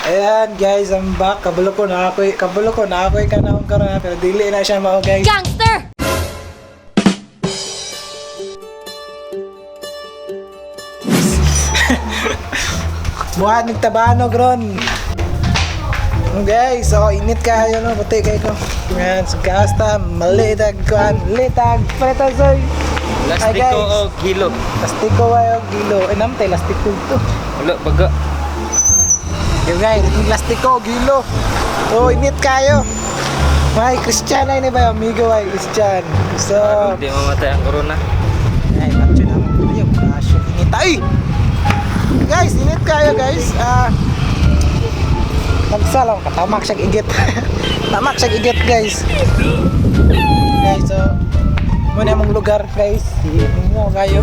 Ayan guys, I'm back. Kabalo ko na ako'y kanahon karon na pero dili na siya mao guys. Gangster! Buhat nagtabanog ron. Guys, so init kayo no, puti kayo ko. Ayan, sagasta, malitag kuan, litag, preto soy. Lastiko o kilo. Lastiko ayo gilo. Namtay lastiko to. Wala, baga. Yo guys, itong lastiko gilo. Oh, init kayo. May Christian ay ni ba amigo ay Christian. So, Hindi mamatay ang corona. ay macho na. Ayo, kasyo init ay. Guys, init kayo guys. Nagsalang katamak siya igit. Tamak siya igit guys. Guys, so muna mong lugar guys. Tingnan kayo.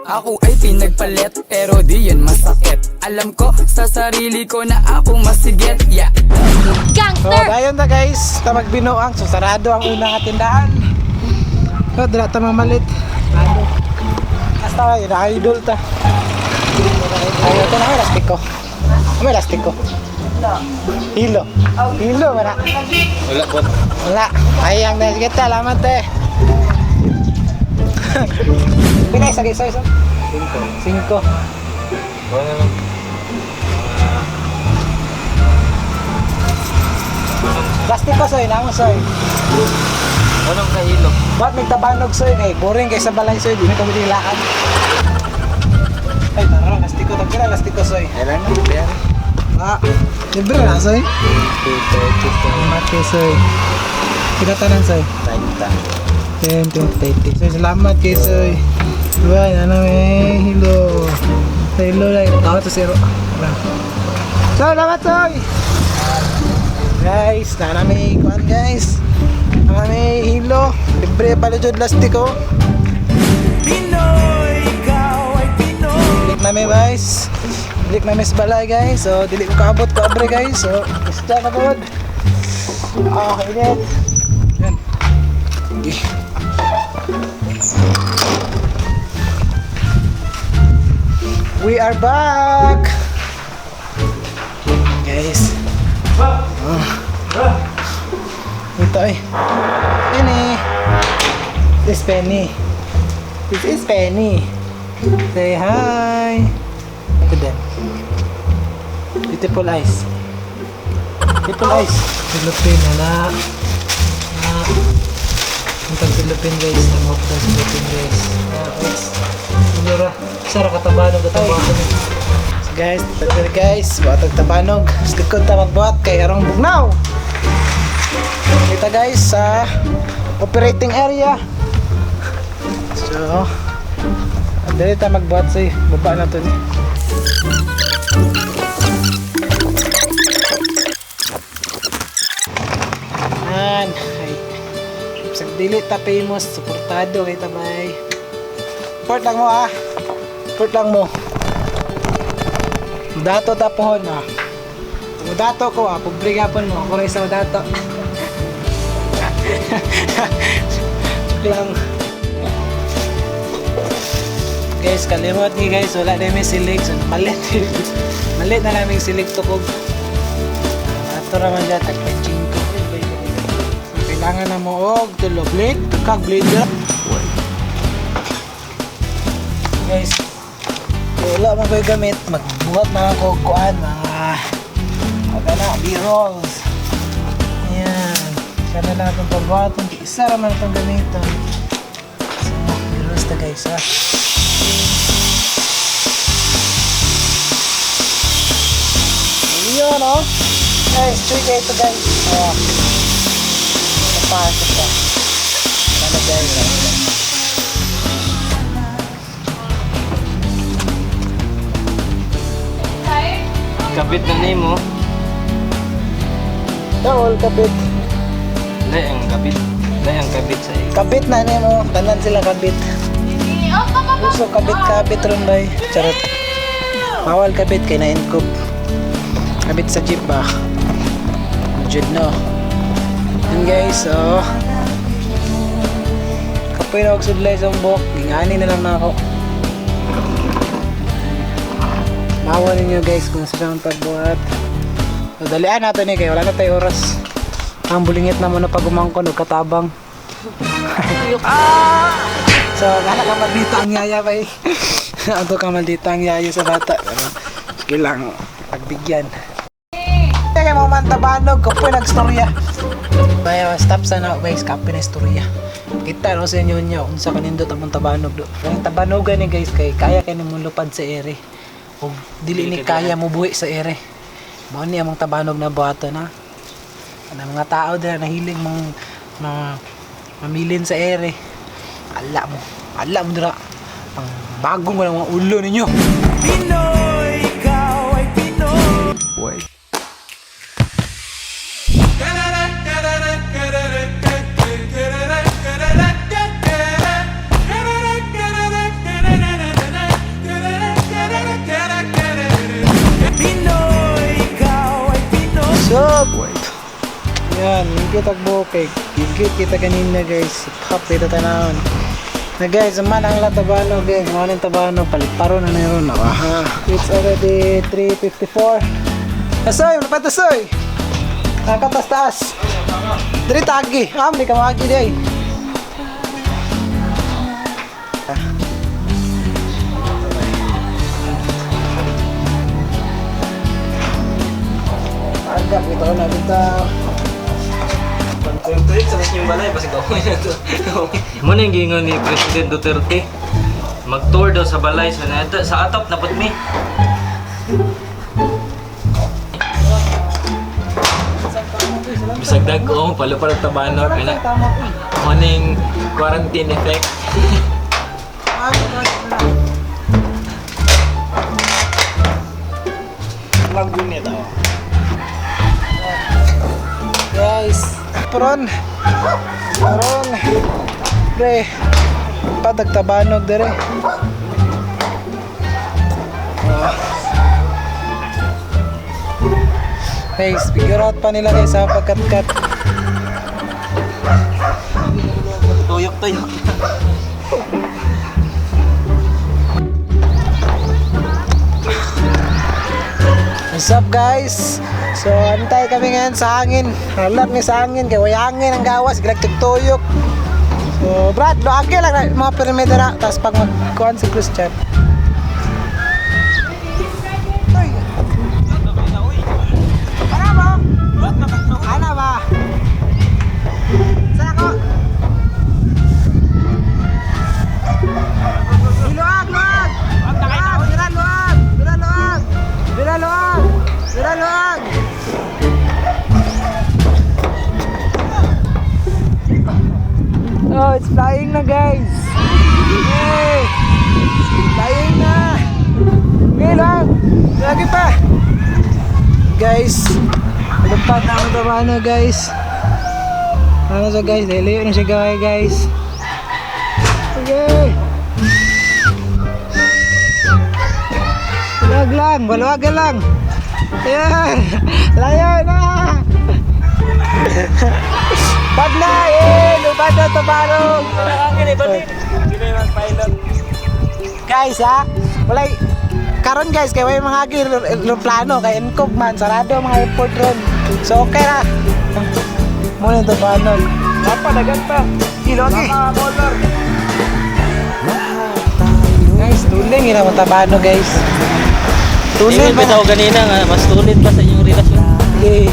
Ako ay pinagpalit pero di yun masakit. Alam ko sa sarili ko na ako masigit. Yeah. So, Gangster! dayon na guys, ta magbinuang so sarado ang unang tindahan. So, dira ta mamalit. Sarado. Basta yun, idol ta. Ay, ito na may lastiko. May lastiko. Hilo. Hilo, wala. Wala po. Wala. Ayang na, sige ta, lamat eh. Pinay, sagay, sagay, sagay. 5. Wala naman. Plastiko, soy, namo, soy. Anong kahilo? Ba't may tabanog, soy? Eh, boring kaysa balay, soy. Di na kami nilaan. Ay, tara, lastiko. Tagkira, lastiko, soy. Ilan na? Biyan. Libre na, soy. Mati, soy. Pinatanan, soy. 10, 20, 30. Soy, salamat kay soy. Diba, ano eh, hilo. Sa hilo lang, tao to zero. Soy, salamat, soy. Guys, na may kuhan, guys. Na may hilo. Libre pala dyan, lastiko. Pinoy, ikaw ay Pinoy. Dilik na may, guys. Dilik na may sa balay, guys. So, dilik ko kaabot ko, abre, guys. So, isda na po. Init. Yan. Okay. We are back! Guys. Ito eh. Penny. This is Penny. This is Penny. Say hi. Ito din. Beautiful eyes. Beautiful eyes. Philippine, anak. Ang Philippine guys. Ang hopeless Philippine guys. Mura. Sara katabanog katabanog. So guys, pwede guys. Buhatag tabanog. Slikod ta magbuhat kay arong bugnaw. Kita guys sa operating area. So, dali ta magbuhat sa baba na to ni. Yan. Sa dili ta famous, suportado kay tabay. Support lang mo Support lang mo. Dato tapohon Dato ko pobre gapon mo. Ako rin sa dato. lang. Guys, kalimot ni guys, wala na may silig. So, malit. Malit na namin silig tukog. Ato naman dyan, tag-15 ko. So, kailangan na mo og tulo blade, kag blade up. Guys, wala mo ko'y gamit, magbuhat na ako kuan, mga B-rolls. Ayan, sana lang itong pagbuhaton, isa raman itong gamiton. So, B-rolls na guys ha. Yun o. Guys, check ito guys. Napasok ka. Sana guys. Kabit na name mo. Dawol, kabit. Dahil ang kabit. Dahil ang kabit sa iyo. Kabit na niya mo. Tanan sila kabit. Gusto kabit-kabit ron bay. Charot. Bawal kabit kay na-incoop. Kabit sa jeep ba? Jud no. Yun guys, so kapoy na sudlay sa buhok. Gingani na lang na ako. Bawal ninyo guys kung saan pagbuhat. So, dalian natin eh, kaya wala na tayo oras. Ang bulingit na muna pag umangkon, katabang. So, gana ka maldita ang yaya ba eh. Ato ka maldita ang yaya sa bata. Pero, sige lang, pagbigyan. Kaya mga mantabanog, kapoy nagstorya. Kaya, stop sana, guys, kapoy na istorya. Kita no sa inyo niya, kung sa kanindot ang tabanog do. Ang tabanogan ni guys, kay kaya kayo mong lupad sa ere. O, dili ni kaya mo buhi sa ere. Mao ni among tabanog na buhato na. Ang mga tao dira nahiling mamilin sa ere. Ala mo dira. Ang bagong mga ulo ninyo. Pinoy, ikaw ay Pinoy. Wait. Sup? Yan, higit agbo kay higit kita kanina guys. Hap kita tanawon. Na guys, man ang latabano guys. Manin tabano paliparo na yun. Aha. It's already 3:54. Asoy, dapat asoy. Nakatas-taas. Diri tagi. Di ka magi day. Agak kita na kita. Pag-tweet sa yung balay, basta gawin na ito. Muna yung gingon ni President Duterte. Mag-tour daw sa balay. Sa atop na put me. Bisag dagong, palo-palo tabano. Morning quarantine effect. Mag-gunit ako. Guys, Pron, pre, patagtabanog dere. Guys, figure out pa nila guys sa pagkat-kat. Tuyok. What's up guys? So, antay kami ngayon sa hangin. Halat ni sa hangin, kaya way hangin ang gawas, gilagtugtuyok. So, Brad, doage lang na mga perimeter na. Tapos pag magkuhan si Christian. Ano ba? Saan ako? Luwag! Luwag! Oh, it's flying na guys! Hey! Flying na! Okay lang! Lagi pa! Guys! Malagpat na ang tabano guys! Ano siya guys? Dahil na siya guys! Okay! Waluwag lang! Ayan! Layo na! Bad na! Lubad na tabarong! Guys ha! Walay! Karon guys, kaya may mga aeroplano, kaya Encog man, sarado mga airport ron. So okay na! Muna yung tabanog. Napadagan pa! Ilogi! Guys, tuling yun ang tabano guys. Tuloy pa daw kanina nga, mas tulid pa sa inyong relasyon. Okay.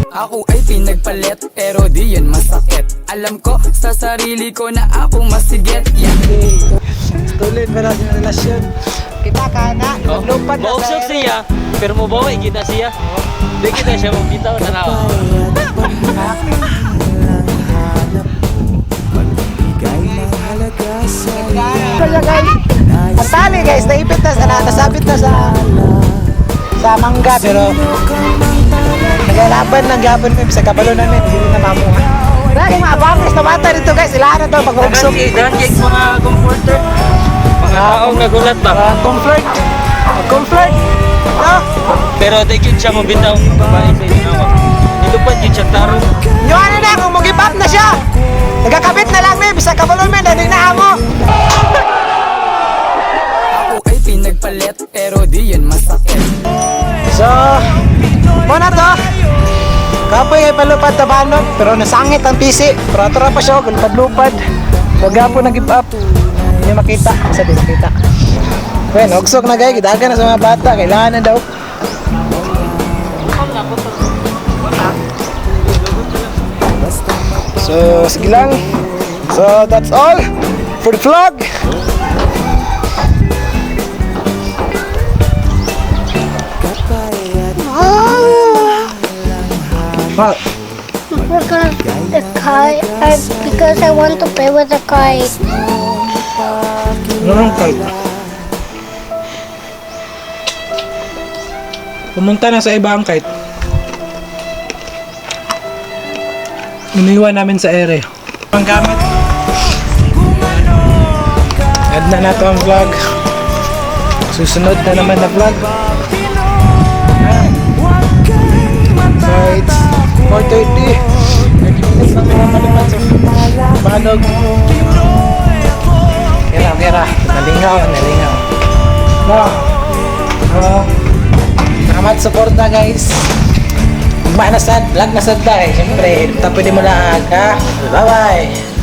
Ako ay pinagpalit pero di yan masakit. Alam ko sa sarili ko na ako masigit. Okay. Tuloy pa natin yung relasyon. Kita ka na, lupad na Mausok sa siya, pero mabawi kita siya. Di kita siya mabitaw na nawa. Kaya guys, matali guys, naipit na, nasabit na sa mangga, pero nagalaban ng gabon mo sa kabalo namin, hindi na mamuha. Dahil mga abangis na mata dito guys, ilahan na ito pag-ugsok. Dahan kay mga comforter. Mga taong nagulat ba? Comfort! No? Pero di yun siya mabitaw. Babae sa inyo nawa. Nilupad yun siya tarong. Yung ano na, kung mag-give up na siya, nagkakabit na lang may, bisa kabalo mo, dahil na amo. Ako ay pinagpalit pero di yan masakit. So, Muna to. Kapoy kay palupad tabanog pero nasangit ang PC. Pero atara pa siya lupad-lupad. Wag po nag-give up. Hindi makita. Sa di makita. Well, ugsok na guys, gidagan na sa mga bata, kailangan na daw. So, sige lang. So, that's all for the vlog. Well, We're gonna the kite because I want to play with the kite. anong kite? Pumunta na sa ibang kite. Iniwan namin sa ere. Ang gamit. Add na nato ang vlog. Susunod na naman na vlog. So it's 4:30. 30 minutes lang mga malipad sa banog. Kira. Nalingaw. Salamat suporta guys. Vlog na sad tayo. Siyempre, pwede mo lang ha. Bye bye.